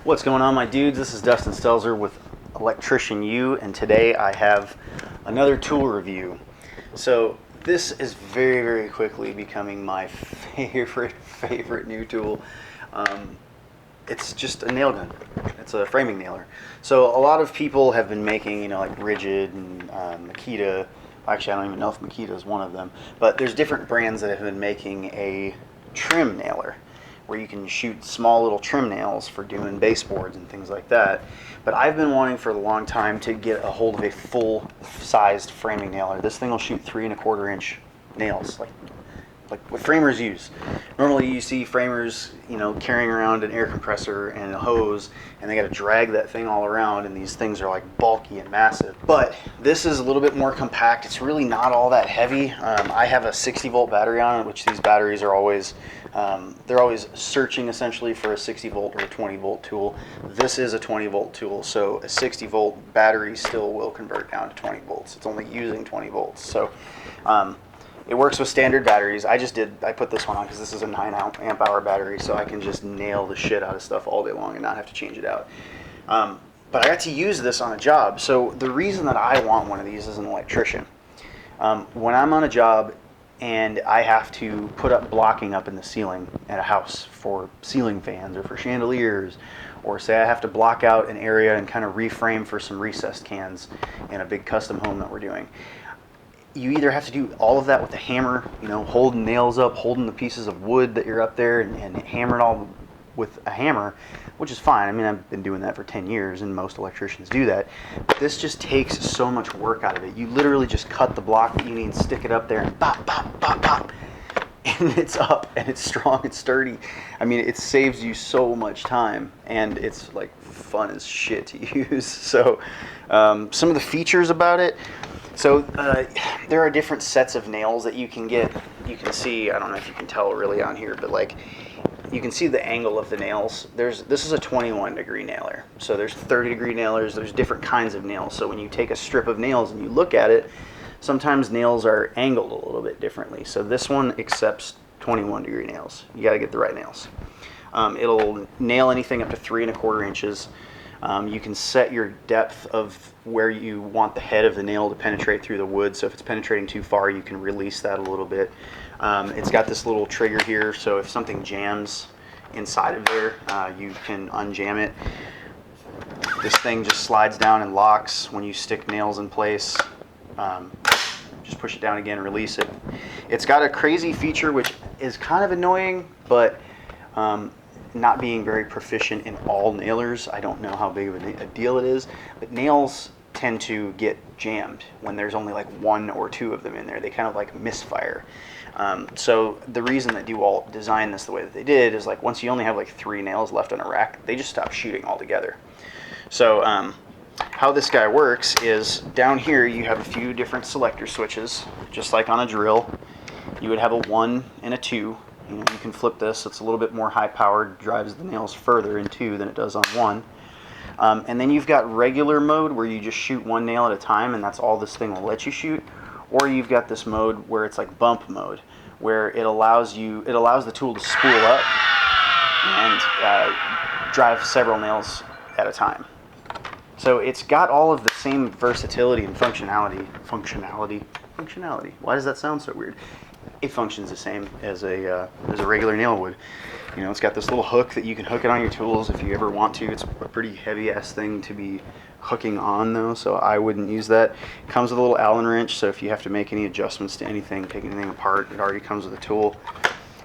What's going on, my dudes? This is Dustin Stelzer with Electrician U, and today I have another tool review. So this is very quickly becoming my favorite new tool. It's just a nail gun. It's a framing nailer. So a lot of people have been making, like Rigid and Makita. Actually, I don't even know if Makita is one of them, but there's different brands that have been making a trim nailer, where you can shoot small little trim nails for doing baseboards and things like that. But I've been wanting for a long time to get a hold of a full-sized framing nailer. This thing will shoot 3 1/4 inch nails, like what framers use. Normally you see framers, carrying around an air compressor and a hose, and they got to drag that thing all around, and these things are like bulky and massive. But this is a little bit more compact. It's really not all that heavy. I have a 60-volt battery on it, which these batteries are always, they're always searching essentially for a 60-volt or a 20-volt tool. This is a 20-volt tool, so a 60-volt battery still will convert down to 20 volts. It's only using 20 volts. So it works with standard batteries. I put this one on because this is a 9 amp hour battery, so I can just nail the shit out of stuff all day long and not have to change it out. But I got to use this on a job. So the reason that I want one of these as an electrician, when I'm on a job and I have to put up blocking up in the ceiling at a house for ceiling fans or for chandeliers, or say I have to block out an area and kind of reframe for some recessed cans in a big custom home that we're doing, you either have to do all of that with a hammer, holding nails up, holding the pieces of wood that you're up there and hammer it all with a hammer, which is fine. I mean, I've been doing that for 10 years and most electricians do that. But this just takes so much work out of it. You literally just cut the block that you need, stick it up there, and bop, bop, bop, bop. And it's up, and it's strong and sturdy. I mean, it saves you so much time, and it's like fun as shit to use. So some of the features about it. So there are different sets of nails that you can get. You can see, I don't know if you can tell really on here, but you can see the angle of the nails. This is a 21-degree nailer. So there's 30-degree nailers. There's different kinds of nails. So when you take a strip of nails and you look at it, sometimes nails are angled a little bit differently. So this one accepts 21-degree nails. You got to get the right nails. It'll nail anything up to 3 1/4 inches. You can set your depth of where you want the head of the nail to penetrate through the wood. So if it's penetrating too far, you can release that a little bit. It's got this little trigger here, so if something jams inside of there, you can unjam it. This thing just slides down and locks when you stick nails in place. Just push it down again, release it. It's got a crazy feature which is kind of annoying, but not being very proficient in all nailers, I don't know how big of a deal it is, but nails tend to get jammed when there's only like 1 or 2 of them in there. They kind of like misfire. So the reason that Dewalt designed this the way that they did is like once you only have like 3 nails left on a rack, they just stop shooting altogether. So how this guy works is down here you have a few different selector switches, just like on a drill. You would have a 1 and a 2. You can flip this. It's a little bit more high-powered, drives the nails further in 2 than it does on 1. And then you've got regular mode where you just shoot 1 nail at a time, and that's all this thing will let you shoot. Or you've got this mode where it's like bump mode, where it allows the tool to spool up and drive several nails at a time. So it's got all of the same versatility and functionality. Why does that sound so weird? It functions the same as a regular nail would. It's got this little hook that you can hook it on your tools if you ever want to. It's a pretty heavy ass thing to be hooking on though, so I wouldn't use that. It comes with a little Allen wrench, so if you have to make any adjustments to anything, take anything apart, it already comes with a tool.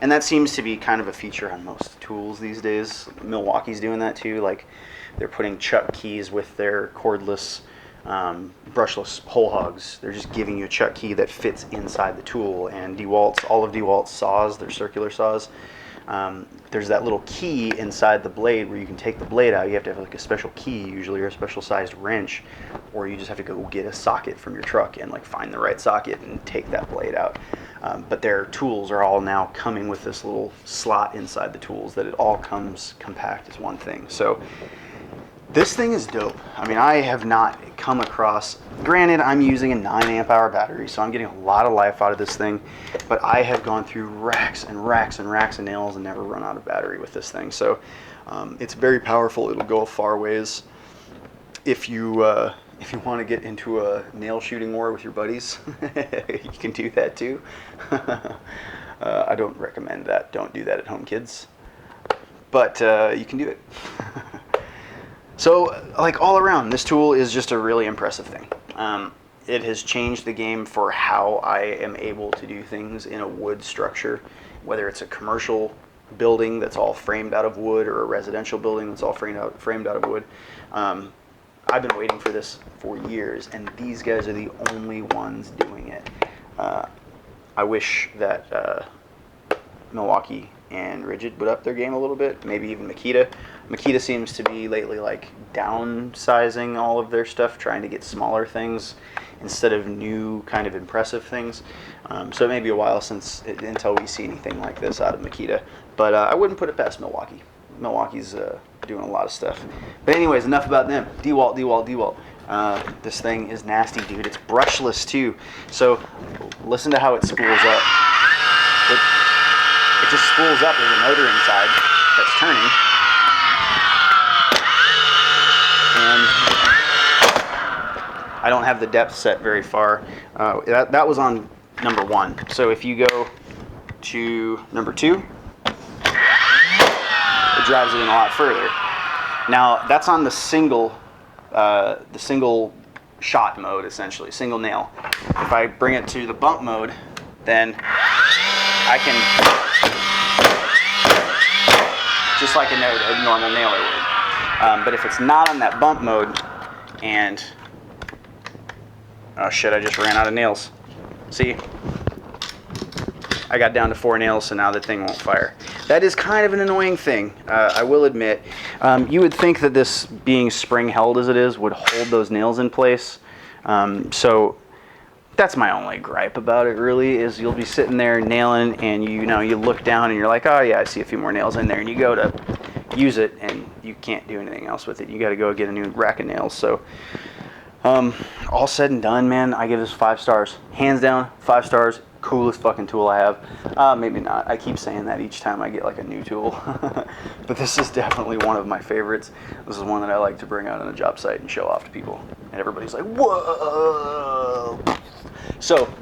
And that seems to be kind of a feature on most tools these days. Milwaukee's doing that too. Like they're putting chuck keys with their cordless brushless hole hogs. They're just giving you a chuck key that fits inside the tool. And all of Dewalt's saws, their circular saws, there's that little key inside the blade where you can take the blade out. You have to have like a special key usually, or a special sized wrench, or you just have to go get a socket from your truck and like find the right socket and take that blade out. But their tools are all now coming with this little slot inside the tools that it all comes compact as one thing. So this thing is dope. I mean, I have not come across, granted I'm using a 9 amp hour battery, so I'm getting a lot of life out of this thing, but I have gone through racks and racks and racks of nails and never run out of battery with this thing. So It's very powerful. It'll go a far ways. If you want to get into a nail shooting war with your buddies, you can do that too. I don't recommend that. Don't do that at home, kids. But you can do it. So, like, all around, this tool is just a really impressive thing. It has changed the game for how I am able to do things in a wood structure, whether it's a commercial building that's all framed out of wood or a residential building that's all framed out of wood. I've been waiting for this for years, and these guys are the only ones doing it. I wish that Milwaukee and Rigid would up their game a little bit, maybe even Makita. Makita seems to be lately like downsizing all of their stuff, trying to get smaller things instead of new kind of impressive things. So it may be a while until we see anything like this out of Makita, but I wouldn't put it past Milwaukee. Milwaukee's doing a lot of stuff. But anyways, enough about them. Dewalt. This thing is nasty, dude. It's brushless too. So listen to how it spools up. It just spools up. There's a motor inside that's turning. And I don't have the depth set very far. That was on number 1. So if you go to number 2, it drives it in a lot further. Now that's on the single shot mode, essentially, single nail. If I bring it to the bump mode, then I can, just like a normal nailer would. But if it's not on that bump mode, and oh shit, I just ran out of nails. See? I got down to 4 nails, so now the thing won't fire. That is kind of an annoying thing, I will admit. You would think that this, being spring held as it is, would hold those nails in place. So that's my only gripe about it, really, is you'll be sitting there nailing, and you look down and you're like, oh yeah, I see a few more nails in there, and you go to use it and you can't do anything else with it. You got to go get a new rack of nails. So all said and done, man, I give this 5 stars. Hands down, 5 stars. Coolest fucking tool I have. Maybe not. I keep saying that each time I get like a new tool. But this is definitely one of my favorites. This is one that I like to bring out on a job site and show off to people. And everybody's like, whoa! So,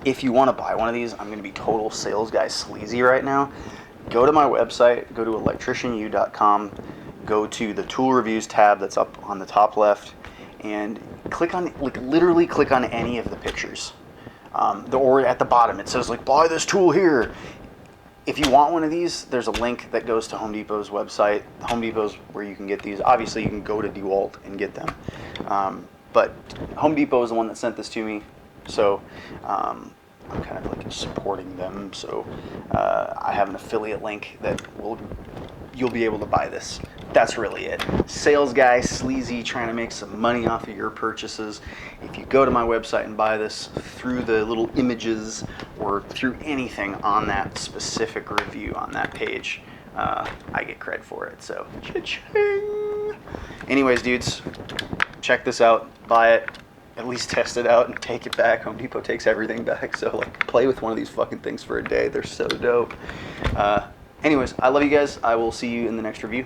if you want to buy one of these, I'm going to be total sales guy sleazy right now. Go to my website, go to electricianu.com, go to the tool reviews tab that's up on the top left, and click on, literally click on any of the pictures. Or at the bottom, it says like, buy this tool here. If you want one of these, there's a link that goes to Home Depot's website. Home Depot's where you can get these. Obviously, you can go to Dewalt and get them. But Home Depot is the one that sent this to me. So I'm kind of like supporting them. So I have an affiliate link that you'll be able to buy this. That's really it. Sales guy, sleazy, trying to make some money off of your purchases. If you go to my website and buy this through the little images or through anything on that specific review on that page, I get cred for it. So, cha-ching! Anyways, dudes, check this out. Buy it. At least test it out and take it back. Home Depot takes everything back. So, like, play with one of these fucking things for a day. They're so dope. Anyways, I love you guys. I will see you in the next review.